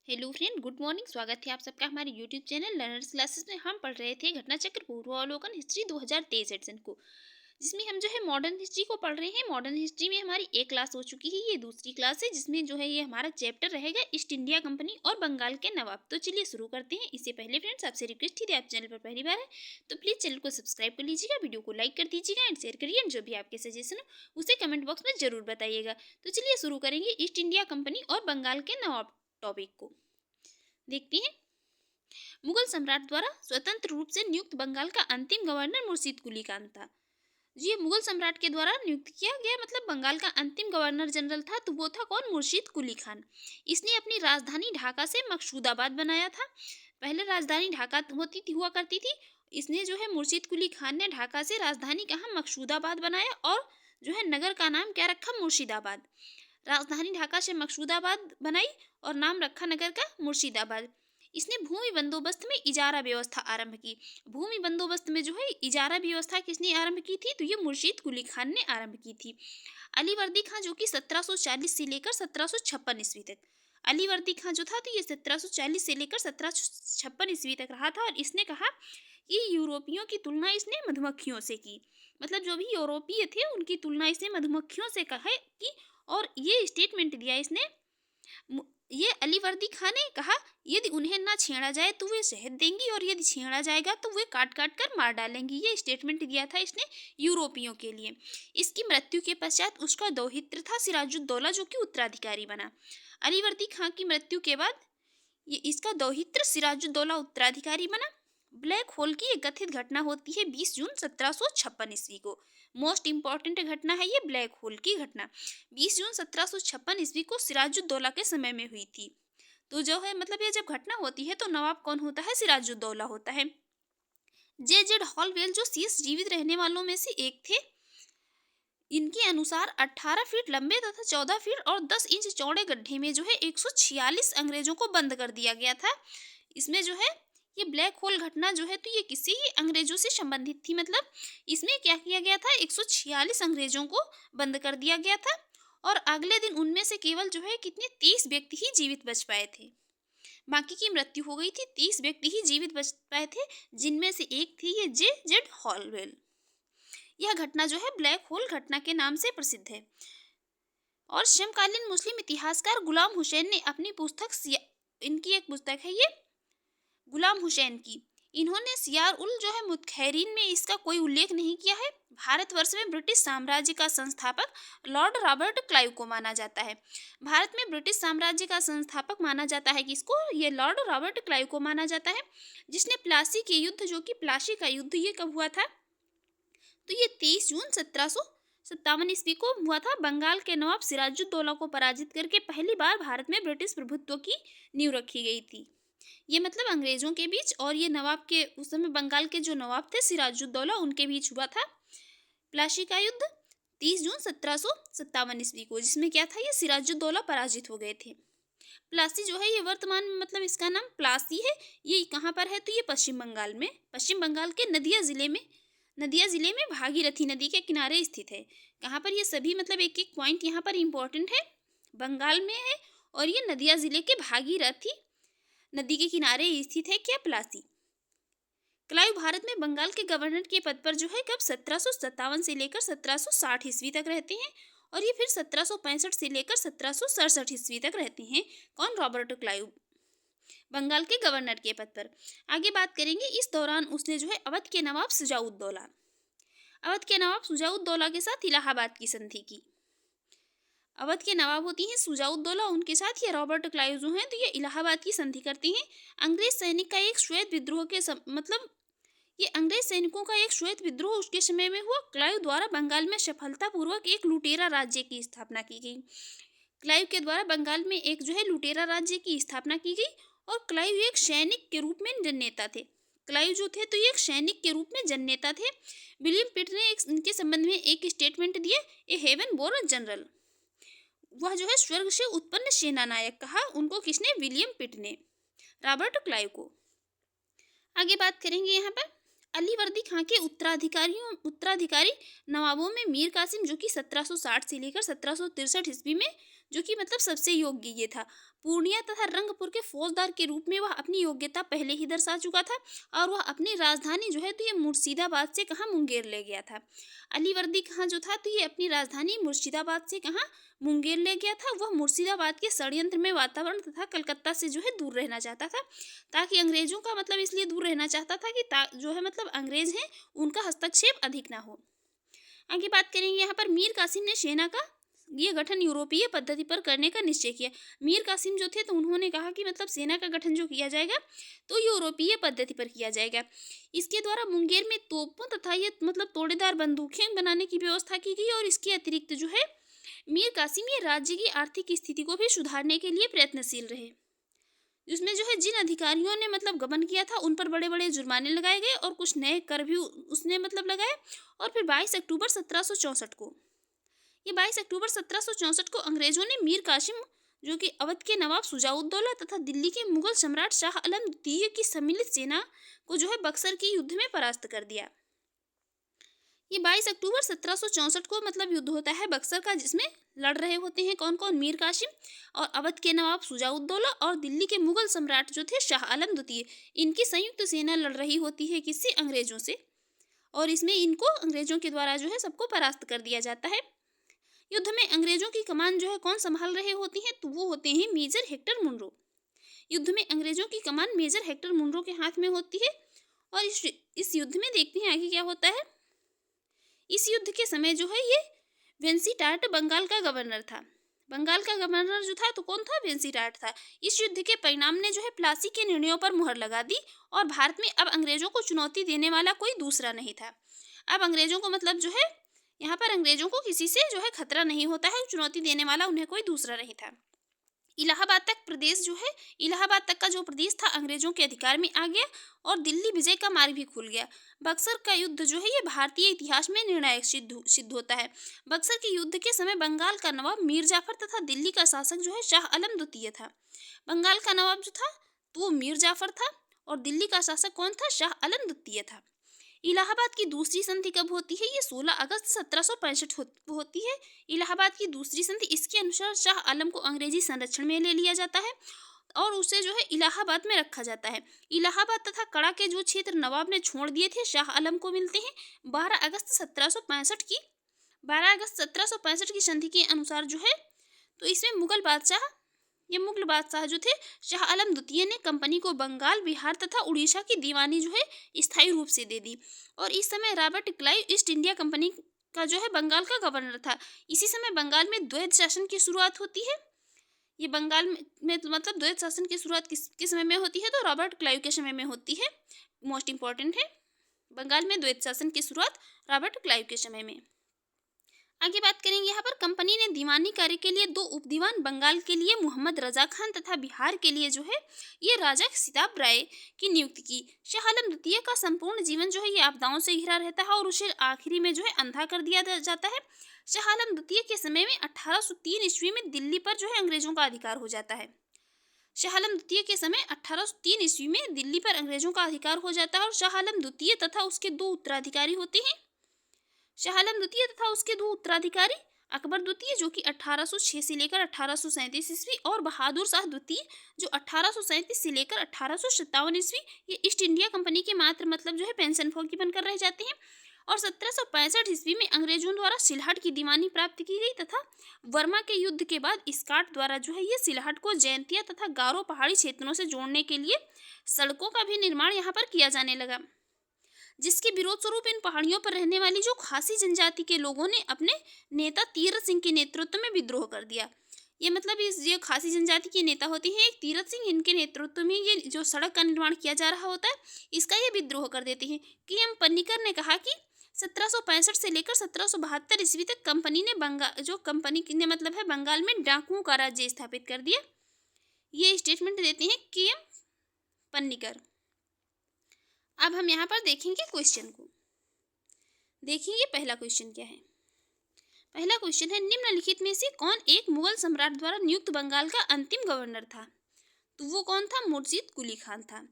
Hello friend, good morning. स्वागत है आप सबका हमारे यूट्यूब चैनल लर्नर्स क्लासेस में। हम पढ़ रहे थे घटना चक्र पूर्वावलोकन हिस्ट्री 2023 एडिशन को, जिसमें हम जो है मॉडर्न हिस्ट्री को पढ़ रहे हैं। मॉडर्न हिस्ट्री में हमारी एक क्लास हो चुकी है, ये दूसरी क्लास है जिसमें जो है ये हमारा चैप्टर रहेगा ईस्ट इंडिया कंपनी और बंगाल के नवाब। तो चलिए शुरू करते हैं। इससे पहले फ्रेंड्स आपसे रिक्वेस्ट थी, आप चैनल पर पहली बार है तो प्लीज़ चैनल को सब्सक्राइब कर लीजिएगा, वीडियो को लाइक कर दीजिएगा एंड शेयर करिए, एंड जो भी आपके सजेशन हो उसे कमेंट बॉक्स में जरूर बताइएगा। तो चलिए शुरू करेंगे ईस्ट इंडिया कंपनी और बंगाल के नवाब टॉपिक को। देखते हैं। मुगल सम्राट द्वारा स्वतंत्र रूप से नियुक्त बंगाल का अंतिम गवर्नर मुर्शीद कुली खान था। जी, ये मुगल सम्राट के द्वारा नियुक्त किया गया मतलब बंगाल का अंतिम गवर्नर जनरल था। तो वो था कौन? मुर्शीद कुली खान। इसने अपनी राजधानी ढाका से मकसूदाबाद बनाया था। पहले राजधानी ढाका होती थी, हुआ करती थी। इसने जो है मुर्शीद कुली खान ने ढाका से राजधानी कहाँ? मकसूदाबाद बनाया, और जो है नगर का नाम क्या रखा? मुर्शिदाबाद। राजधानी ढाका से मकसूदाबाद बनाई और नाम रखा नगर का मुर्शिदाबाद। इसने भूमि बंदोबस्त में इजारा व्यवस्था आरंभ की। भूमि बंदोबस्त में जो है इजारा व्यवस्था किसने आरंभ की थी? तो ये मुर्शीद कुली खान ने आरंभ की थी। अलीवर्दी खां जो कि 1740 से लेकर 1756 ईस्वी तक, अलीवर्दी खां जो था तो ये 1740 से लेकर 1756 ईस्वी तक रहा था। और इसने कहा कि यूरोपियों की तुलना इसने मधुमक्खियों से की, मतलब जो भी यूरोपीय थे उनकी तुलना इसने मधुमक्खियों से कहा कि, और ये स्टेटमेंट दिया इसने। ये अलीवर्दी खान ने कहा यदि उन्हें ना छेड़ा जाए तो वे शहद देंगी, और यदि छेड़ा जाएगा तो वे काट काट कर मार डालेंगी। ये स्टेटमेंट दिया था इसने यूरोपियों के लिए। इसकी मृत्यु के पश्चात उसका दौहित्र था सिराजुद्दौला जो कि उत्तराधिकारी बना। अलीवर्दी खान की मृत्यु के बाद ये इसका दौहित्र सिराजुद्दौला उत्तराधिकारी बना। ब्लैक होल की एक कथित घटना होती है 20 जून 1756 ईस्वी को। मोस्ट इंपॉर्टेंट घटना है ये ब्लैक होल की घटना। 20 जून 1756 ईस्वी को सिराजुद्दौला के समय में हुई थी। तो जो है मतलब ये जब घटना होती है तो नवाब कौन होता है? सिराजुद्दौला होता है। जे जेड हॉलवेल जो शेष जीवित रहने वालों में से एक थे, इनके अनुसार 18 फीट लंबे तथा 14 फीट और 10 इंच चौड़े गड्ढे में जो है 146 अंग्रेजों को बंद कर दिया गया था। इसमें जो है ये ब्लैक होल घटना जो है तो ये किसी अंग्रेजों से संबंधित थी। मतलब इसमें क्या किया गया था? 146 अंग्रेजों को बंद कर दिया गया था, और अगले दिन उनमें से केवल जो है कितने 30 व्यक्ति ही जीवित बच पाए थे। बाकी की मृत्यु हो गई थी। 30 व्यक्ति ही जीवित बच पाए थे, जिनमें से एक थी ये जे जेड हॉलवेल। यह घटना जो है ब्लैक होल घटना के नाम से प्रसिद्ध है। और समकालीन मुस्लिम इतिहासकार गुलाम हुसैन ने अपनी इनकी एक पुस्तक है ये गुलाम हुसैन की, इन्होंने सियार उल जो है मुतखैरीन में इसका कोई उल्लेख नहीं किया है। भारतवर्ष में ब्रिटिश साम्राज्य का संस्थापक लॉर्ड रॉबर्ट क्लाइव को माना जाता है। भारत में ब्रिटिश साम्राज्य का संस्थापक माना जाता है किसको? ये लॉर्ड रॉबर्ट क्लाइव को माना जाता है, जिसने प्लासी के युद्ध जो कि प्लासी का युद्ध ये कब हुआ था? तो ये 23 जून 1757 ईस्वी को हुआ था। बंगाल के नवाब सिराजुद्दौला को पराजित करके पहली बार भारत में ब्रिटिश प्रभुत्व की नींव रखी गई थी। ये मतलब अंग्रेजों के बीच और ये नवाब के उस समय बंगाल के जो नवाब थे सिराजुद्दौला उनके बीच हुआ था प्लासी का युद्ध 30 जून 1757 ईस्वी को, जिसमें क्या था? ये सिराजुद्दौला पराजित हो गए थे। प्लासी जो है ये वर्तमान में मतलब इसका नाम प्लासी है। ये कहाँ पर है? तो ये पश्चिम बंगाल में, पश्चिम बंगाल के नदिया जिले में भागीरथी नदी के किनारे स्थित है। कहाँ पर? ये सभी मतलब एक एक पॉइंट यहाँ पर इंपॉर्टेंट है। बंगाल में है और ये नदिया जिले के भागीरथी नदी के किनारे स्थित है। क्या? प्लासी। क्लाइव भारत में बंगाल के गवर्नर के पद पर जो है कब? 1757 से लेकर 1760 ईस्वी तक रहते हैं, और ये फिर 1765 से लेकर 1767 ईस्वी तक रहते हैं। कौन? रॉबर्ट क्लाइव, बंगाल के गवर्नर के पद पर। आगे बात करेंगे। इस दौरान उसने जो है अवध के नवाब शुजाउद्दौला के साथ इलाहाबाद की संधि की। अवध के नवाब होती हैं शुजाउद्दौला, उनके साथ ये रॉबर्ट क्लाइव जो हैं तो ये इलाहाबाद की संधि करती हैं। अंग्रेज सैनिक का एक श्वेत विद्रोह के मतलब ये अंग्रेज सैनिकों का एक श्वेत विद्रोह उसके समय में हुआ। क्लाइव द्वारा बंगाल में सफलतापूर्वक एक लुटेरा राज्य की स्थापना की गई। क्लाइव के द्वारा बंगाल में एक जो है लुटेरा राज्य की स्थापना की गई, और क्लाइव एक सैनिक के रूप में जननेता थे। क्लाइव जो थे तो ये एक सैनिक के रूप में जननेता थे। विलियम पिट ने इनके संबंध में एक स्टेटमेंट दिया, ए हेवन बोर्न जनरल। वह जो है स्वर्ग से उत्पन्न सेना नायक कहा उनको। किसने? विलियम पिट ने रॉबर्ट क्लाइव को। आगे बात करेंगे यहाँ पर अलीवर्दी खां के उत्तराधिकारी नवाबों में मीर कासिम जो कि 1760 से लेकर 1763 ईस्वी में जो कि मतलब सबसे योग्य ये था। पूर्णिया तथा रंगपुर के फौजदार के रूप में वह अपनी योग्यता पहले ही दर्शा चुका था और वह अपनी राजधानी जो है तो ये मुर्शिदाबाद से कहाँ मुंगेर ले गया था। अलीवर्दी कहाँ जो था तो ये अपनी राजधानी मुर्शिदाबाद से कहाँ मुंगेर ले गया था। वह मुर्शिदाबाद के षड्यंत्र में वातावरण तथा कलकत्ता से जो है दूर रहना चाहता था, ताकि अंग्रेजों का मतलब इसलिए दूर रहना चाहता था कि जो है मतलब अंग्रेज हैं उनका हस्तक्षेप अधिक ना हो। आगे बात करेंगे यहाँ पर मीर कासिम ने सेना का ये गठन यूरोपीय पद्धति पर करने का निश्चय किया। मीर कासिम जो थे तो उन्होंने कहा कि मतलब सेना का गठन जो किया जाएगा तो यूरोपीय पद्धति पर किया जाएगा। इसके द्वारा मुंगेर में तोपों तथा ये मतलब तोड़ेदार बंदूकें बनाने की व्यवस्था की गई और इसके अतिरिक्त जो है मीर कासिम ये राज्य की आर्थिक स्थिति को भी सुधारने के लिए प्रयत्नशील रहे। इसमें जो है जिन अधिकारियों ने मतलब गबन किया था उन पर बड़े बड़े जुर्माने लगाए गए और कुछ नए कर भी उसने मतलब लगाए। और फिर 22 अक्टूबर 1764 को ये 22 अक्टूबर 1764 को अंग्रेजों ने मीर कासिम जो कि अवध के नवाब शुजाउद्दौला तथा दिल्ली के मुगल सम्राट शाह आलम द्वितीय की सम्मिलित सेना को जो है बक्सर की युद्ध में परास्त कर दिया। ये 22 अक्टूबर 1764 को मतलब युद्ध होता है बक्सर का, जिसमें लड़ रहे होते हैं कौन कौन, मीर कासिम और अवध के नवाब शुजाउद्दौला और दिल्ली के मुगल सम्राट जो थे शाह आलम द्वितीय। इनकी संयुक्त सेना लड़ रही होती है किससे, अंग्रेजों से, और इसमें इनको अंग्रेजों के द्वारा जो है सबको परास्त कर दिया जाता है। युद्ध में अंग्रेजों की कमान जो है कौन संभाल रहे होती हैं, तो वो होते हैं मेजर हेक्टर मुनरो। युद्ध में अंग्रेजों की कमान मेजर हेक्टर मुनरो के हाथ में होती है। और इस युद्ध में देखते हैं आगे क्या होता है। इस युद्ध के समय जो है ये वेंसीटार्ट बंगाल का गवर्नर था। बंगाल का गवर्नर जो था तो कौन था, वेंसीटार्ट था। इस युद्ध के परिणाम ने जो है प्लासी के निर्णयों पर मुहर लगा दी और भारत में अब अंग्रेजों को चुनौती देने वाला कोई दूसरा नहीं था। अब अंग्रेजों को मतलब जो है यहाँ पर अंग्रेजों को किसी से जो है खतरा नहीं होता है, चुनौती देने वाला उन्हें कोई दूसरा नहीं था। इलाहाबाद तक प्रदेश जो है, इलाहाबाद तक का जो प्रदेश था अंग्रेजों के अधिकार में आ गया और दिल्ली विजय का मार्ग भी खुल गया। बक्सर का युद्ध जो है ये भारतीय इतिहास में निर्णायक सिद्ध होता है। बक्सर के युद्ध के समय बंगाल का नवाब मीर जाफर तथा दिल्ली का शासक जो है शाह आलम द्वितीय था। बंगाल का नवाब जो था तो वो मीर जाफर था और दिल्ली का शासक कौन था, शाह आलम द्वितीय था। इलाहाबाद की दूसरी संधि कब होती है, ये 16 अगस्त 1765 होती है। इलाहाबाद की दूसरी संधि, इसके अनुसार शाह आलम को अंग्रेजी संरक्षण में ले लिया जाता है और उसे जो है इलाहाबाद में रखा जाता है। इलाहाबाद तथा कड़ा के जो क्षेत्र नवाब ने छोड़ दिए थे शाह आलम को मिलते हैं 12 अगस्त 1765 की। 12 अगस्त 1765 की संधि के अनुसार जो है तो इसमें मुगल बादशाह जो थे शाह आलम द्वितीय ने कंपनी को बंगाल, बिहार तथा उड़ीसा की दीवानी जो है स्थायी रूप से दे दी। और इस समय Robert Clive east India company का जो है बंगाल का गवर्नर था। इसी समय बंगाल में द्वैध शासन की शुरुआत होती है। ये बंगाल में तो मतलब द्वैध शासन की शुरुआत किसके समय में होती है, तो रॉबर्ट क्लाइव के समय में होती है। मोस्ट इंपॉर्टेंट है, बंगाल में द्वैध शासन की शुरुआत रॉबर्ट क्लाइव के समय में। आगे बात करेंगे यहाँ पर कंपनी ने दीवानी कार्य के लिए 2 उपदीवान, बंगाल के लिए मोहम्मद रजा खान तथा बिहार के लिए जो है ये राजा सिताब राय की नियुक्ति की। शाह आलम द्वितीय का संपूर्ण जीवन जो है ये आपदाओं से घिरा रहता है और उसे आखिरी में जो है अंधा कर दिया जाता है। शाह आलम द्वितीय के समय में 1803 ईस्वी में दिल्ली पर जो है अंग्रेजों का अधिकार हो जाता है। शाह आलम द्वितीय के समय 1803 ईस्वी में दिल्ली पर अंग्रेजों का अधिकार हो जाता है और शाह आलम द्वितीय तथा उसके 2 उत्तराधिकारी होते हैं। शाह आलम द्वितीय तथा उसके 2 उत्तराधिकारी अकबर द्वितीय जो कि 1806 से लेकर 1837 ईस्वी और बहादुर शाह द्वितीय जो 1837 से लेकर 1857 ईस्वी ये ईस्ट इंडिया कंपनी के मात्र मतलब जो है पेंशन फौजी बनकर रह जाते हैं। और 1765 ईस्वी में अंग्रेजों द्वारा सिलहट की दीवानी प्राप्त की गई तथा वर्मा के युद्ध के बाद स्कॉट द्वारा जो है ये सिलहट को जैंतिया तथा गारो पहाड़ी क्षेत्रों से जोड़ने के लिए सड़कों का भी निर्माण यहाँ पर किया जाने लगा, जिसके विरोध स्वरूप इन पहाड़ियों पर रहने वाली जो खासी जनजाति के लोगों ने अपने नेता तीरथ सिंह के नेतृत्व में विद्रोह कर दिया। ये मतलब ये खासी जनजाति के नेता होते हैं एक तीरथ सिंह, इनके नेतृत्व में ये जो सड़क का निर्माण किया जा रहा होता है इसका ये विद्रोह कर देते हैं। के.एम. पन्नीकर ने कहा कि 1765 से लेकर 1772 ईस्वी तक कंपनी ने मतलब है बंगाल में डाकुओं का राज्य स्थापित कर दिया। ये स्टेटमेंट देते हैं के.एम. पन्नीकर। अब हम यहाँ पर देखेंगे क्वेश्चन को। देखिए पहला क्वेश्चन क्या है। पहला क्वेश्चन है निम्नलिखित में से कौन एक मुगल सम्राट द्वारा नियुक्त बंगाल का अंतिम गवर्नर था, तो वो कौन था, मुर्शिद कुली खान था,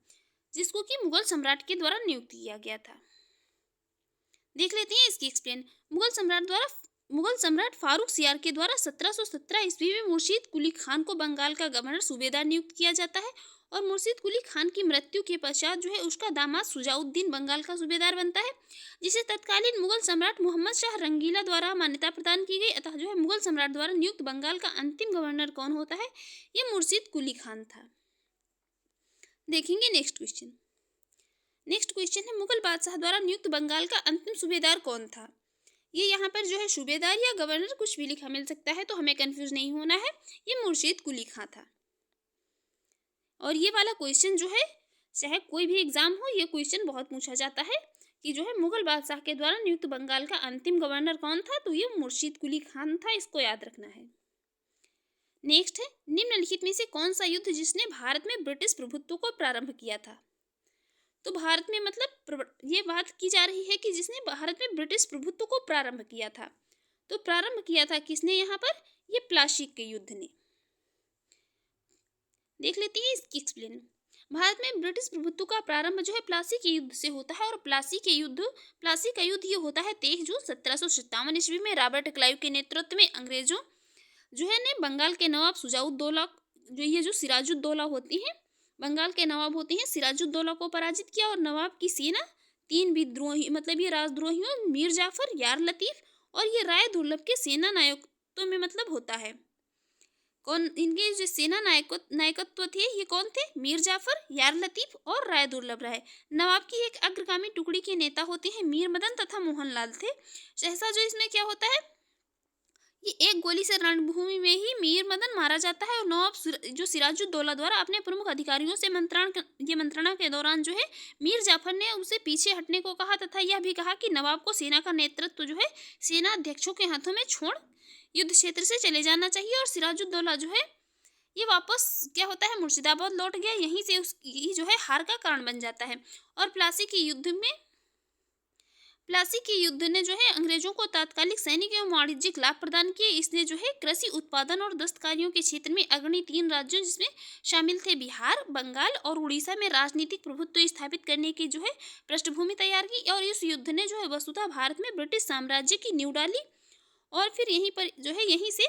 जिसको कि मुगल सम्राट के द्वारा नियुक्त किया गया था। देख लेते हैं इसकी एक्सप्लेन। मुगल सम्राट द्वारा मुगल सम्राट फारूक सियार के द्वारा 1717 ईस्वी में मुर्शीद कुली खान को बंगाल का गवर्नर सूबेदार नियुक्त किया जाता है और मुर्शीद कुली खान की मृत्यु के पश्चात जो है उसका दामाद सुजाउद्दीन बंगाल का सूबेदार बनता है, जिसे तत्कालीन मुगल सम्राट मोहम्मद शाह रंगीला द्वारा मान्यता प्रदान की गई। अतः जो है मुगल सम्राट द्वारा नियुक्त बंगाल का अंतिम गवर्नर कौन होता है? ये मुर्शीद कुली खान था। देखेंगे नेक्स्ट क्वेश्चन। नेक्स्ट क्वेश्चन है मुगल बादशाह द्वारा नियुक्त बंगाल का अंतिम सूबेदार कौन था? ये यहाँ पर जो है सूबेदार या गवर्नर कुछ भी लिखा मिल सकता है, तो हमें कंफ्यूज नहीं होना है। ये मुर्शीद कुली खां था। और ये वाला क्वेश्चन जो है चाहे कोई भी एग्जाम हो, ये क्वेश्चन बहुत पूछा जाता है कि जो है मुगल बादशाह के द्वारा नियुक्त बंगाल का अंतिम गवर्नर कौन था? तो ये मुर्शीद कुली खान था, इसको याद रखना है। नेक्स्ट है निम्नलिखित में से कौन सा युद्ध जिसने भारत में ब्रिटिश प्रभुत्व को प्रारंभ किया था? तो भारत में मतलब ये बात की जा रही है कि जिसने भारत में ब्रिटिश प्रभुत्व को प्रारंभ किया था, तो प्रारंभ किया था किसने यहाँ पर? ये प्लासी के युद्ध ने। देख लेते हैं इसकी एक्सप्लेन। भारत में ब्रिटिश प्रभुत्व का प्रारंभ जो है प्लासी के युद्ध से होता है और प्लासी का युद्ध ये होता है 23 जून 1757 ईस्वी में रॉबर्ट क्लाइव के नेतृत्व में अंग्रेजों जो है ने बंगाल के नवाब सुजाउद्दौला जो सिराजुद्दौला होती हैं, बंगाल के नवाब होते हैं, सिराजुद्दौला को पराजित किया और नवाब की सेना 3 विद्रोही मतलब ये राजद्रोहियों मीर जाफर, यार लतीफ और ये राय दुर्लभ के सेना नायकत्व में मतलब होता है। कौन इनके जो सेना नायकत्व थे ये कौन थे? मीर जाफर, यार लतीफ और राय दुर्लभ राय। नवाब की एक अग्रगामी टुकड़ी के नेता होते हैं मीर मदन तथा मोहनलाल थे। सहसा जो इसमें क्या होता है, ये एक गोली से रणभूमि में ही मीर मदन मारा जाता है और नवाब जो सिराजुद्दौला द्वारा अपने प्रमुख अधिकारियों से मंत्रणा के दौरान जो है मीर जाफर ने उसे पीछे हटने को कहा तथा यह भी कहा कि नवाब को सेना का नेतृत्व जो है सेना अध्यक्षों के हाथों में छोड़ युद्ध क्षेत्र से चले जाना चाहिए। और सिराजुद्दौला जो है ये वापस क्या होता है मुर्शिदाबाद लौट गया, यहीं से उसकी जो है हार का कारण बन जाता है। और प्लासी के युद्ध ने जो है अंग्रेजों को तात्कालिक सैनिक एवं वाणिज्यिक लाभ प्रदान किए। इसने जो है कृषि उत्पादन और दस्तकारियों के क्षेत्र में अग्रणी 3 राज्यों जिसमें शामिल थे बिहार, बंगाल और उड़ीसा में राजनीतिक प्रभुत्व स्थापित करने की जो है पृष्ठभूमि तैयार की। और इस युद्ध ने जो है वसुधा भारत में ब्रिटिश साम्राज्य की नींव डाली और फिर यहीं से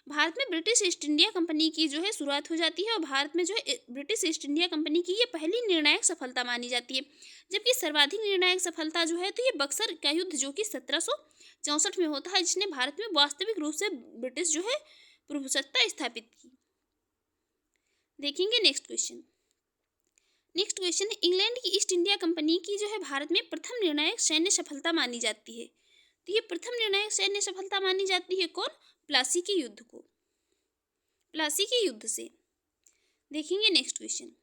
भारत में ब्रिटिश ईस्ट इंडिया कंपनी की जो है शुरुआत हो जाती है। और भारत में जो है ब्रिटिश ईस्ट इंडिया कंपनी की ये पहली निर्णायक सफलता मानी जाती है। जबकि सर्वाधिक निर्णायक सफलता जो है तो ये बक्सर का युद्ध जो कि 1764 में होता है, जिसने भारत में वास्तविक रूप से ब्रिटिश जो है प्रभुसत्ता स्थापित की। देखेंगे नेक्स्ट क्वेश्चन है इंग्लैंड की ईस्ट इंडिया कंपनी की जो है भारत में प्रथम निर्णायक सैन्य सफलता मानी जाती है। तो ये प्रथम निर्णायक सैन्य सफलता मानी जाती है कौन? प्लासी के युद्ध को, प्लासी के युद्ध से। देखेंगे नेक्स्ट क्वेश्चन।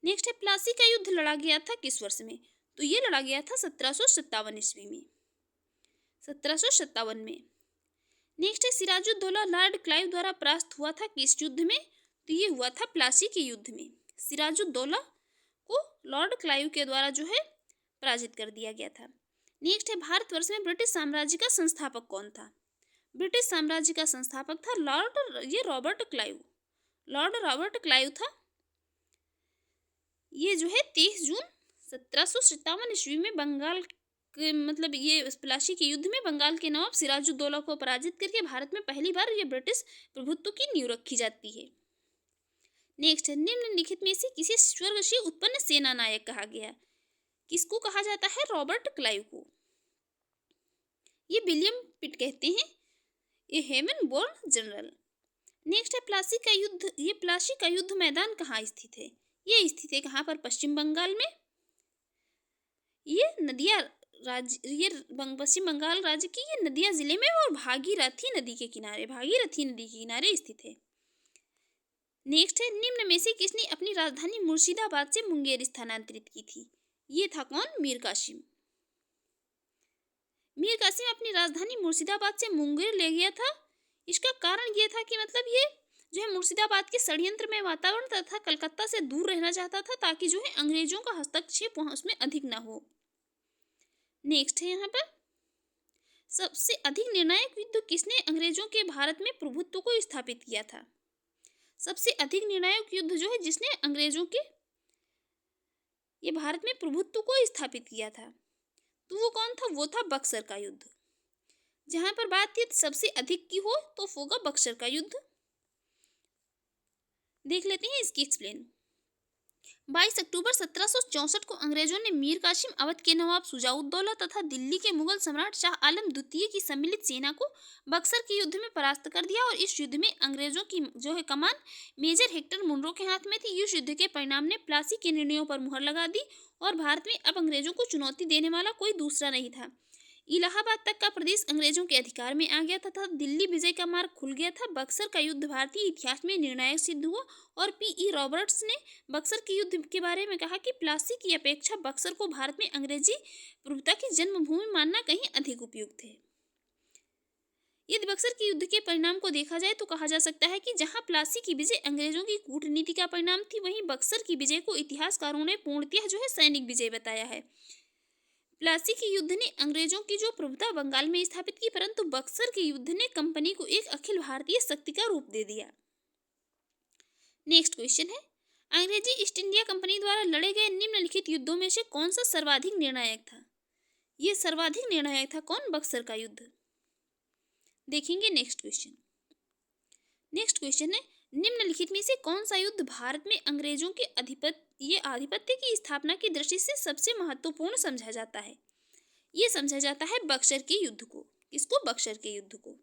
नेक्स्ट है प्लासी का युद्ध लड़ा गया था किस वर्ष में? तो ये लड़ा गया था 1757 ईस्वी में, 1757 में। नेक्स्ट है सिराजुद्दौला लॉर्ड क्लाइव द्वारा परास्त हुआ था किस युद्ध में? तो ये हुआ था प्लासी के युद्ध में। सिराजुद्दौला को लॉर्ड क्लाइव के द्वारा जो है पराजित कर दिया गया था। नेक्स्ट है भारतवर्ष में ब्रिटिश साम्राज्य का संस्थापक कौन था? ब्रिटिश साम्राज्य का संस्थापक था Robert Clive. Lord Robert Clive था। ये जो है 23 जून 1757 ईस्वी में बंगाल के मतलब ये प्लासी के युद्ध में बंगाल के नवाब सिराजुद्दौला को पराजित करके भारत में पहली बार ये ब्रिटिश प्रभुत्व की नींव रखी जाती है। नेक्स्ट है निम्नलिखित में से किसे स्वर्ग से उत्पन्न सेना नायक कहा गया? किसको कहा जाता है? रॉबर्ट क्लाइव को। ये विलियम पिट कहते हैं, ये हेवन बोर्न जनरल। नेक्स्ट है प्लासी का युद्ध। ये प्लासी का युद्ध मैदान कहाँ स्थित है? ये स्थित है कहाँ पर? पश्चिम बंगाल में। ये पश्चिम बंगाल राज्य की ये नदिया जिले में और भागीरथी नदी के किनारे स्थित है। नेक्स्ट है निम्न में से किसने अपनी राजधानी मुर्शिदाबाद से मुंगेर स्थानांतरित की थी? ये था कौन? मीर कासिम। मीर कासिम अपनी राजधानी मुर्शिदाबाद से मुंगेर ले गया था। इसका कारण ये था कि मतलब ये जो है मुर्शिदाबाद के षड्यंत्र में वातावरण तथा कलकत्ता से दूर रहना चाहता था ताकि जो है अंग्रेजों का हस्तक्षेप वहां उसमें अधिक ना हो। नेक्स्ट है यहाँ पर सबसे अधिक निर्णायक युद्ध किसने अंग्रेजों के भारत में प्रभुत्व को स्थापित किया था? सबसे अधिक निर्णायक युद्ध जो है जिसने अंग्रेजों के ये भारत में प्रभुत्व को स्थापित किया था, तो वो कौन था? वो था बक्सर का युद्ध। जहाँ पर बात थी सबसे अधिक की हो तो होगा बक्सर का युद्ध। देख लेते हैं इसकी एक्सप्लेन। 22 अक्टूबर 1764 को अंग्रेजों ने मीर कासिम, अवध के नवाब शुजाउद्दौला तथा दिल्ली के मुगल सम्राट शाह आलम द्वितीय की सम्मिलित सेना को बक्सर के युद्ध में परास्त कर दिया और इस युद्ध में अंग्रेजों की जो है कमान मेजर हेक्टर मुनरो के हाथ में थी। इस युद्ध के परिणाम ने प्लासी के निर्णयों पर मुहर लगा दी और भारत में अब अंग्रेजों को चुनौती देने वाला कोई दूसरा नहीं था। इलाहाबाद तक का प्रदेश अंग्रेजों के अधिकार में आ गया तथा दिल्ली विजय का मार्ग खुल गया था। बक्सर का युद्ध भारतीय इतिहास में निर्णायक सिद्ध हुआ और पी.ई. रॉबर्ट्स ने बक्सर के युद्ध के बारे में कहा कि प्लासी की अपेक्षा बक्सर को भारत में अंग्रेजी प्रभुता की जन्मभूमि मानना कहीं अधिक उपयुक्त है। यदि बक्सर के युद्ध के परिणाम को देखा जाए तो कहा जा सकता है कि जहां प्लासी की विजय अंग्रेजों की कूटनीति का परिणाम थी, वहीं बक्सर की विजय को इतिहासकारों ने पूर्णतः जो है सैनिक विजय बताया है। प्लासी के युद्ध ने अंग्रेजों की जो प्रभुता बंगाल में स्थापित की, परंतु बक्सर के युद्ध ने कंपनी को एक अखिल भारतीय शक्ति का रूप दे दिया। नेक्स्ट क्वेश्चन है, अंग्रेजी ईस्ट इंडिया कंपनी द्वारा लड़े गए निम्नलिखित युद्धों में से कौन सा सर्वाधिक निर्णायक था? ये सर्वाधिक निर्णायक था कौन? बक्सर का युद्ध। देखेंगे नेक्स्ट क्वेश्चन। नेक्स्ट क्वेश्चन है, निम्नलिखित में से कौन सा युद्ध भारत में अंग्रेजों के आधिपत्य की स्थापना की दृष्टि से सबसे महत्वपूर्ण समझा जाता है? ये समझा जाता है बक्सर के युद्ध को। किसको? बक्सर के युद्ध को।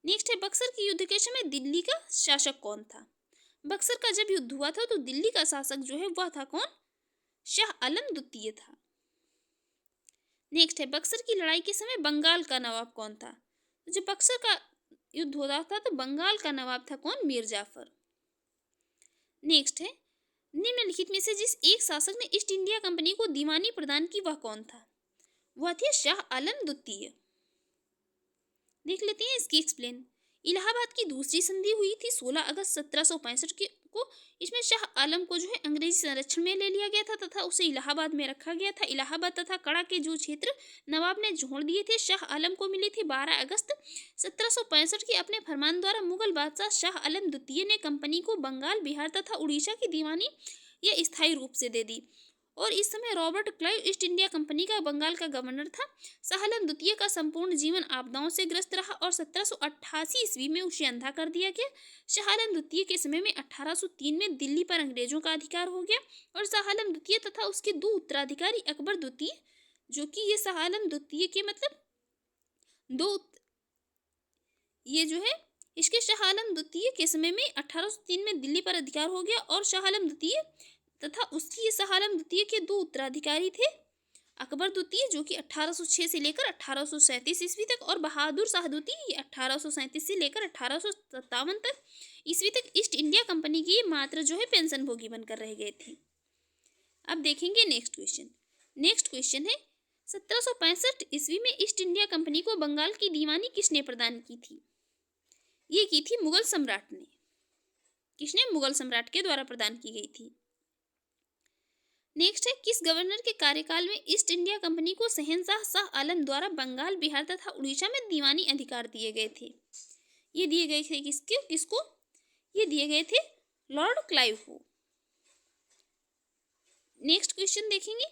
नेक्स्ट है, बक्सर के युद्ध के समय दिल्ली का शासक कौन था? बक्सर का जब युद्ध हुआ था तो दिल्ली का शासक जो है वह था कौन? शाह आलम द्वितीय था। नेक्स्ट है, बक्सर की लड़ाई के समय बंगाल का नवाब कौन था? जब बक्सर का युद्ध हो रहा था तो बंगाल का नवाब था कौन? मीर जाफर। नेक्स्ट है, निम्नलिखित में से जिस एक शासक ने ईस्ट इंडिया कंपनी को दीवानी प्रदान की वह कौन था? वह थे शाह आलम द्वितीय। देख लेते हैं इसकी एक्सप्लेन। इलाहाबाद की दूसरी संधि हुई थी 16 अगस्त 1765 को। इसमें शाह आलम को जो है अंग्रेजी संरक्षण में ले लिया गया था तथा उसे इलाहाबाद में रखा गया था। इलाहाबाद तथा कड़ा के जो क्षेत्र नवाब ने जोड़ दिए थे शाह आलम को मिली थी। 12 अगस्त 1765 के अपने फरमान द्वारा मुगल बादशाह शाह आलम द्वितीय ने कंपनी को बंगाल, बिहार तथा उड़ीसा की दीवानी यह स्थायी रूप से दे दी और इस समय Robert Clive east India company का बंगाल का गवर्नर था। शाह आलम द्वितीय का संपूर्ण जीवन आपदाओं से ग्रस्त रहा और 1788 ईस्वी में उसे अंधा कर दिया गया। शाह आलम द्वितीय के समय में 1803 में दिल्ली पर अंग्रेजों का अधिकार हो गया और शाह आलम द्वितीय तथा उसके दो उत्तराधिकारी अकबर द्वितीय, जो कि ये शाह आलम द्वितीय के मतलब ये जो है इसके शाह आलम द्वितीय के समय में 1803 में दिल्ली पर अधिकार हो गया और शाह आलम द्वितीय तथा उसकी शाह आलम द्वितीय के दो उत्तराधिकारी थे अकबर द्वितीय, जो कि 1806 से लेकर 1837 ईस्वी तक, और बहादुर शाह द्वितीय 1837 से लेकर 1857 तक ईस्वी तक ईस्ट इंडिया कंपनी की मात्र जो है पेंशन भोगी बनकर रह गए थे। अब देखेंगे नेक्स्ट क्वेश्चन। नेक्स्ट क्वेश्चन है, 1765 ईस्वी में ईस्ट इंडिया कंपनी को बंगाल की दीवानी किसने प्रदान की थी? ये की थी मुगल सम्राट ने। किसने? मुगल सम्राट के द्वारा प्रदान की गई थी। नेक्स्ट है, किस गवर्नर के कार्यकाल में ईस्ट इंडिया कंपनी को शहंशाह शाह आलम द्वारा बंगाल, बिहार तथा उड़ीसा में दीवानी अधिकार दिए गए थे? ये दिए गए थे किसको? ये दिए गए थे लॉर्ड क्लाइव को। नेक्स्ट क्वेश्चन देखेंगे,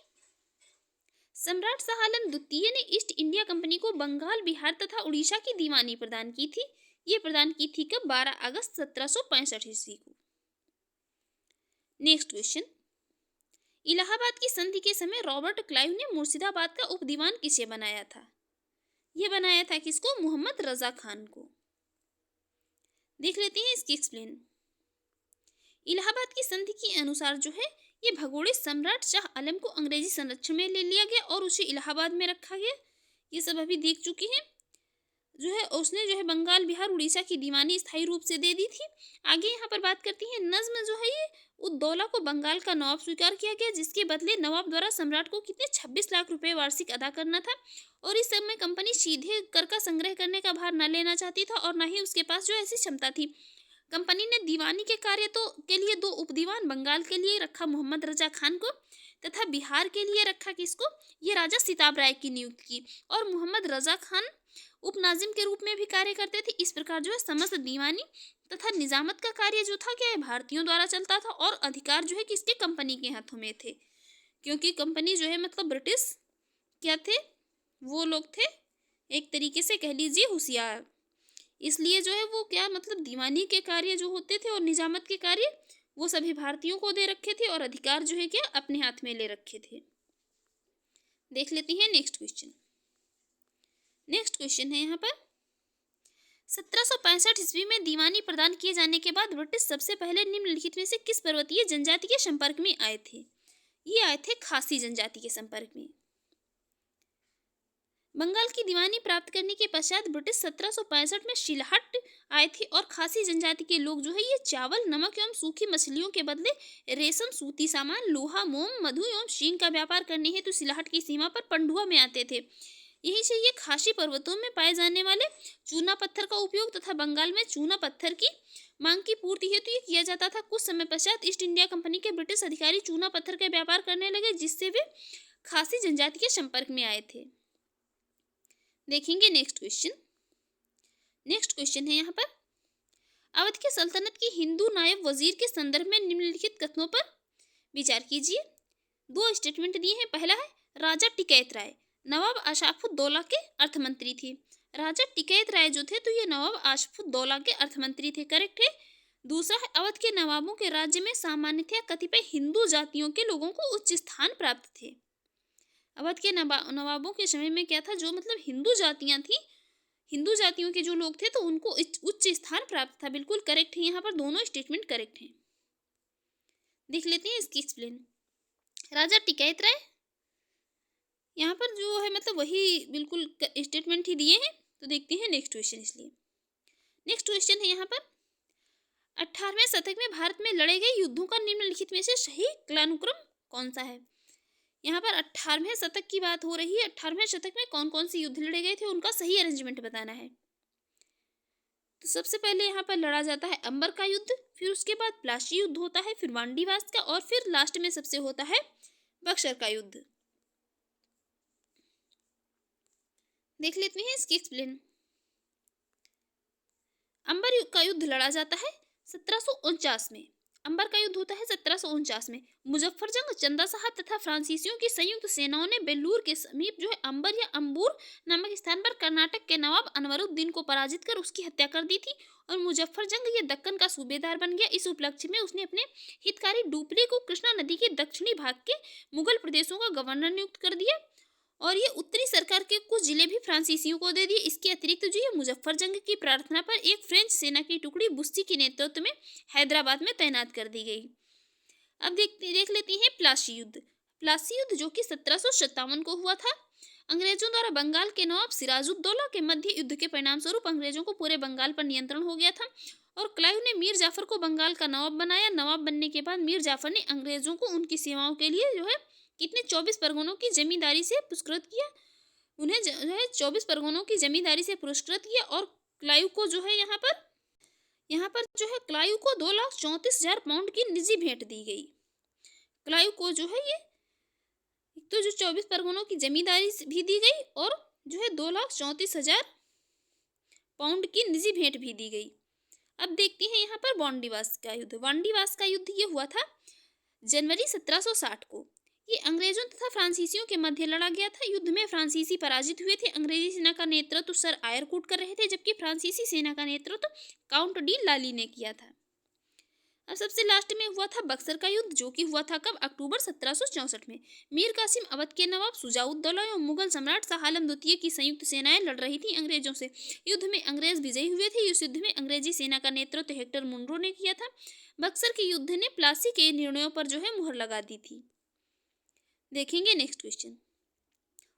सम्राट शाह आलम द्वितीय ने ईस्ट इंडिया कंपनी को बंगाल, बिहार तथा उड़ीसा की दीवानी प्रदान की थी। ये प्रदान की थी कब? 12 अगस्त 1765 ईस्वी को। नेक्स्ट क्वेश्चन, इलाहाबाद की संधि के समय रॉबर्ट क्लाइव ने मुर्शिदाबाद का उपदीवान किसे बनाया था? यह बनाया था किसको? मोहम्मद रजा खान को। देख लेते हैं इसकी एक्सप्लेन। इलाहाबाद की संधि के अनुसार जो है ये भगोड़े सम्राट शाह आलम को अंग्रेजी संरक्षण में ले लिया गया और उसे इलाहाबाद में रखा गया। ये सब अभी देख चुके हैं। जो है उसने जो है बंगाल, बिहार, उड़ीसा की दीवानी स्थायी रूप से दे दी थी। आगे यहाँ पर बात करती हैं नज्म जो है ये उद्दौला को बंगाल का नवाब स्वीकार किया गया, जिसके बदले नवाब द्वारा सम्राट को कितने 26 लाख रुपए वार्षिक अदा करना था और इस समय कंपनी सीधे कर का संग्रह करने का भार न लेना चाहती था और न ही उसके पास जो ऐसी क्षमता थी। कंपनी ने दीवानी के कार्य के लिए दो उपदीवान बंगाल के लिए रखा मोहम्मद रजा खान को तथा बिहार के लिए रखा किसको? ये राजा सिताब राय की नियुक्ति की और मोहम्मद रजा खान उपनाजिम के रूप में भी कार्य करते थे। इस प्रकार जो है समस्त दीवानी तथा निजामत का कार्य जो था क्या है भारतीयों द्वारा चलता था और अधिकार जो है किसके? कंपनी के हाथों में थे, क्योंकि कंपनी जो है मतलब ब्रिटिश क्या थे? वो लोग थे एक तरीके से कह लीजिए होशियार। इसलिए जो है वो क्या मतलब दीवानी के कार्य जो होते थे और निजामत के कार्य वो सभी भारतीयों को दे रखे थे और अधिकार जो है क्या अपने हाथ में ले रखे थे। देख लेते हैं नेक्स्ट क्वेश्चन। नेक्स्ट क्वेश्चन है यहाँ पर 1765 ईस्वी में दीवानी प्रदान किए जाने के बाद ब्रिटिश सबसे पहले निम्नलिखित में से किस पर्वतीय जनजाति के संपर्क में आए थे? ये आए थे खासी जनजाति के संपर्क में। बंगाल की दीवानी प्राप्त करने के पश्चात ब्रिटिश 1765 में शिलाहट आए थे और खासी जनजाति के लोग जो है ये चावल, नमक एवं सूखी मछलियों के बदले रेशम, सूती सामान, लोहा, मोम, मधु एवं शींग का व्यापार करने हेतु शिलाहट की सीमा पर पंडुआ में आते थे। यहीं से ये खासी पर्वतों में पाए जाने वाले चूना पत्थर का उपयोग तथा बंगाल में चूना पत्थर की मांग की पूर्ति हेतु ये किया जाता था। कुछ समय पश्चात ईस्ट इंडिया कंपनी के ब्रिटिश अधिकारी चूना पत्थर का व्यापार करने लगे, जिससे वे खासी जनजाति के संपर्क में आए थे। देखेंगे नेक्स्ट क्वेश्चन। नेक्स्ट क्वेश्चन है यहाँ पर अवध के सल्तनत की हिंदू नायब वजीर के संदर्भ में निम्नलिखित कथनों पर विचार कीजिए। दो स्टेटमेंट दिए हैं। पहला है राजा टिकैत राय नवाब आशफुद्दौला के अर्थमंत्री थे। राजा टिकैत राय जो थे तो ये नवाब आशफुद्दौला के अर्थमंत्री थे, करेक्ट है। दूसरा है अवध के नवाबों के राज्य में सामान्यतया कतिपय हिंदू जातियों के लोगों को उच्च स्थान प्राप्त थे। अवध के नवाबों के समय में क्या था, जो मतलब हिंदू जातियां थी, हिंदू जातियों के जो लोग थे तो उनको उच्च स्थान प्राप्त था। बिल्कुल करेक्ट है, यहाँ पर दोनों स्टेटमेंट करेक्ट हैं। देख लेते हैं इसकी एक्सप्लेन। राजा टिकैत राय यहाँ पर जो है मतलब वही बिल्कुल स्टेटमेंट ही दिए हैं। तो देखते हैं नेक्स्ट क्वेश्चन। इसलिए नेक्स्ट क्वेश्चन है यहाँ पर 18वें शतक में भारत में लड़े गए युद्धों का निम्नलिखित में से सही कालानुक्रम कौन सा है? यहाँ पर 18वें शतक की बात हो रही है। 18वें शतक में कौन कौन से युद्ध लड़े गए थे उनका सही अरेंजमेंट बताना है। तो सबसे पहले यहाँ पर लड़ा जाता है अंबर का युद्ध, फिर उसके बाद प्लासी युद्ध होता है, फिर वांडीवास का, और फिर लास्ट में सबसे होता है बक्सर का युद्ध। देख लेते हैं इसकी एक्सप्लेन। अंबर का युद्ध लड़ा जाता है 1749 में। अंबर का युद्ध होता है 1749 में। मुजफ्फरजंग, चंदा साहब तथा फ्रांसीसियों की संयुक्त सेनाओं ने बेलूर के समीप जो है अंबर या अंबूर नामक स्थान पर कर्नाटक के नवाब अनवरुद्दीन को पराजित कर उसकी हत्या कर दी थी और मुजफ्फरजंग ये दक्कन का सूबेदार बन गया। इस उपलक्ष्य में उसने अपने हितकारी डुप्ले को कृष्णा नदी के दक्षिणी भाग के मुगल प्रदेशों का गवर्नर नियुक्त कर दिया और ये उत्तरी सरकार के कुछ जिले भी फ्रांसीसियों को दे दिए। इसके अतिरिक्त जो ये मुजफ्फरजंग की प्रार्थना पर एक फ्रेंच सेना की टुकड़ी बुस्सी के नेतृत्व में हैदराबाद में तैनात कर दी गई। अब देख लेते हैं प्लासी युद्ध। प्लासी युद्ध जो कि 1757 को हुआ था। अंग्रेजों द्वारा बंगाल के नवाब सिराजुद्दौला के मध्य युद्ध के परिणाम स्वरूप अंग्रेजों को पूरे बंगाल पर नियंत्रण हो गया था और क्लाइव ने मीर जाफर को बंगाल का नवाब बनाया। नवाब बनने के बाद मीर जाफर ने अंग्रेजों को उनकी सेवाओं के लिए जो है कितने 24 परगनों की जमींदारी से पुरस्कृत किया। उन्हें जो है 24 परगनों की जमींदारी से पुरस्कृत किया और क्लाइव को जो है यहाँ पर जो है क्लाइव को 2,34,000 पाउंड की निजी भेंट दी गई। क्लाइव को जो है ये तो जो 24 परगनों की जमींदारी भी दी गई और जो है 2,34,000 पाउंड की निजी भेंट भी दी गई। अब देखते हैं यहाँ पर वांडीवास का युद्ध। वांडीवास का युद्ध ये हुआ था जनवरी 1760 को। ये अंग्रेजों तथा फ्रांसीसियों के मध्य लड़ा गया था। युद्ध में फ्रांसीसी पराजित हुए थे। अंग्रेजी सेना का नेतृत्व सर आयरकूट कर रहे थे, जबकि फ्रांसीसी सेना का नेतृत्व काउंट डी लाली ने किया था। अब सबसे लास्ट में हुआ था बक्सर का युद्ध, जो कि हुआ था कब? अक्टूबर 1764 में। मीर कासिम अवध के नवाब सुजाउद्दौला और मुगल सम्राट शाह आलम द्वितीय की संयुक्त सेनाएं लड़ रही थी अंग्रेजों से। युद्ध में अंग्रेज विजयी हुए थे। इस युद्ध में अंग्रेजी सेना का नेतृत्व हेक्टर मुनरो ने किया था। बक्सर के युद्ध ने प्लासी के निर्णयों पर जो है मुहर लगा दी थी। देखेंगे नेक्स्ट क्वेश्चन।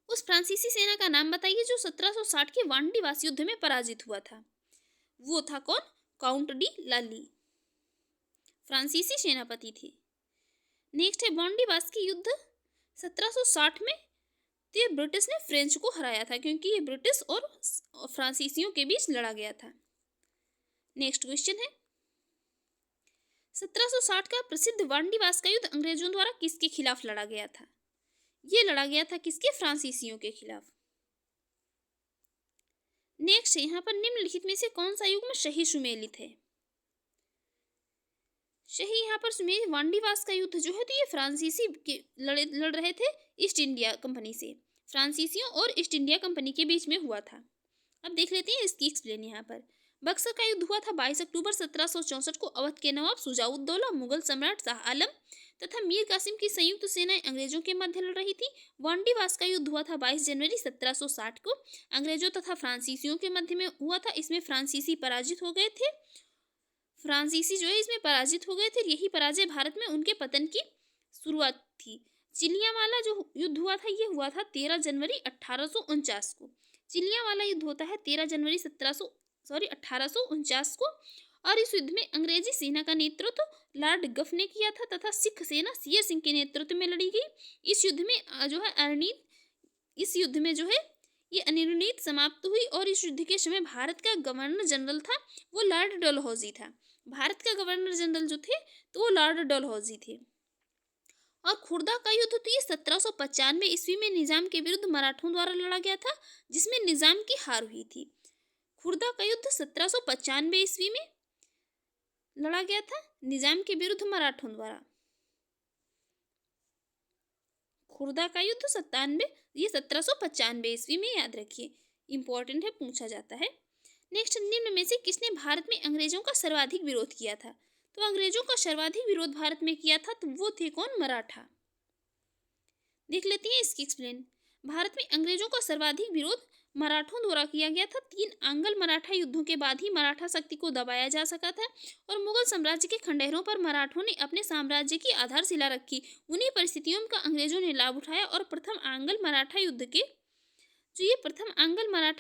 उस फ्रांसीसी सेना का नाम बताइए जो 1760 के वांडीवास युद्ध में पराजित हुआ था। वो था कौन? काउंट डी लाली, फ्रांसीसी सेनापति थे। नेक्स्ट है वांडीवास की युद्ध 1760 में। तो ये ब्रिटिश ने फ्रेंच को हराया था, क्योंकि ये ब्रिटिश और फ्रांसीसियों के बीच लड़ा गया था। नेक्स्ट क्वेश्चन है 1760 का प्रसिद्ध वांडीवास का युद्ध अंग्रेजों द्वारा किसके खिलाफ लड़ा गया था? ये लड़ा गया था किसके? फ्रांसीसियों के खिलाफ। नेक्स्ट है यहाँ पर निम्नलिखित में से कौन सा युग्म सही सुमेलित है? सही यहाँ पर सुमेलित वांडीवास का युद्ध जो है तो ये फ्रांसीसी लड़ रहे थे ईस्ट इंडिया कंपनी से। फ्रांसीसियों और ईस्ट इंडिया कंपनी के बीच में हुआ था। अब देख लेते हैं इसकी एक्सप्लेन यहाँ पर। बक्सर का युद्ध हुआ था 22 अक्टूबर 1764 को। अवध के नवाब शुजाउद्दौला, मुगल सम्राट शाह आलम तथा मीर कासिम की संयुक्त सेनाएं अंग्रेजों के मध्य लड़ रही थी। वांडीवास का युद्ध हुआ था 22 जनवरी 1760 को। अंग्रेजों तथा फ्रांसीसियों के मध्य में हुआ था। इसमें फ्रांसीसी पराजित हो गए थे। फ्रांसीसी जो है इसमें पराजित हो गए थे। यही पराजय भारत में उनके पतन की शुरुआत थी। चिलियावाला जो युद्ध हुआ था ये हुआ था 13 जनवरी 1849 को। चिलियावाला युद्ध होता है 13 जनवरी 1849 को। और इस युद्ध में अंग्रेजी सेना का नेतृत्व लॉर्ड गफ ने किया था तथा सिख सेना शेर सिंह के नेतृत्व में लड़ी गई। इस युद्ध में जो है ये अनिर्णीत समाप्त हुई। और इस युद्ध के समय भारत का गवर्नर जनरल था वो लॉर्ड डलहौजी था। भारत का गवर्नर जनरल जो थे तो वो लॉर्ड डलहौजी थे। और खुर्दा का युद्ध तो ये 1795 ईस्वी में निजाम के विरुद्ध मराठों द्वारा लड़ा गया था, जिसमें निजाम की हार हुई थी। खुर्दा का युद्ध 1795 ईस्वी में लड़ा गया था निजाम के विरुद्ध मराठों द्वारा। खुर्दा का युद्ध 1795 ईस्वी में, याद रखिए, इंपॉर्टेंट है, पूछा जाता है। नेक्स्ट, निम्न में से किसने भारत में अंग्रेजों का सर्वाधिक विरोध किया था? तो अंग्रेजों का सर्वाधिक विरोध भारत में किया था तो वो थे कौन? मराठा। देख लेते हैं इसकी एक्सप्लेन। भारत में अंग्रेजों का सर्वाधिक विरोध मराठों द्वारा किया गया था। 3 आंग्ल मराठा युद्धों के बाद ही मराठा शक्ति को दबाया जा सका था और मुगल साम्राज्य के खंडहरों पर मराठों ने अपने साम्राज्य की आधारशिला रखी। उन्हीं परिस्थितियों का अंग्रेजों ने लाभ उठाया और प्रथम आंग्ल मराठा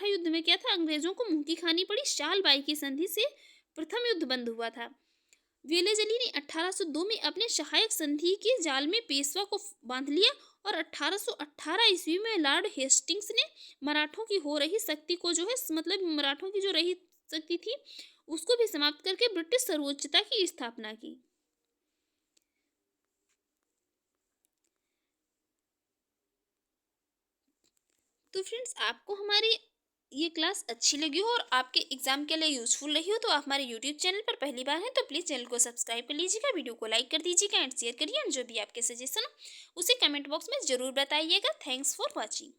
युद्ध में क्या था? अंग्रेजों को मुंह की खानी पड़ी। शालबाई की संधि से प्रथम युद्ध बंद हुआ था। वेलेजली ने 1802 में अपने सहायक संधि के जाल में पेशवा को बांध लिया और 1818 ईस्वी में लॉर्ड हेस्टिंग्स ने मराठों की हो रही शक्ति को जो है, मतलब मराठों की जो रही शक्ति थी उसको भी समाप्त करके ब्रिटिश सर्वोच्चता की स्थापना की। तो फ्रेंड्स, आपको हमारी ये क्लास अच्छी लगी हो और आपके एग्जाम के लिए यूजफुल रही हो तो आप हमारे यूट्यूब चैनल पर पहली बार हैं तो प्लीज़ चैनल को सब्सक्राइब कर लीजिएगा, वीडियो को लाइक कर दीजिएगा एंड शेयर करिए। एंड जो भी आपके सजेशन हो उसे कमेंट बॉक्स में ज़रूर बताइएगा। Thanks for watching.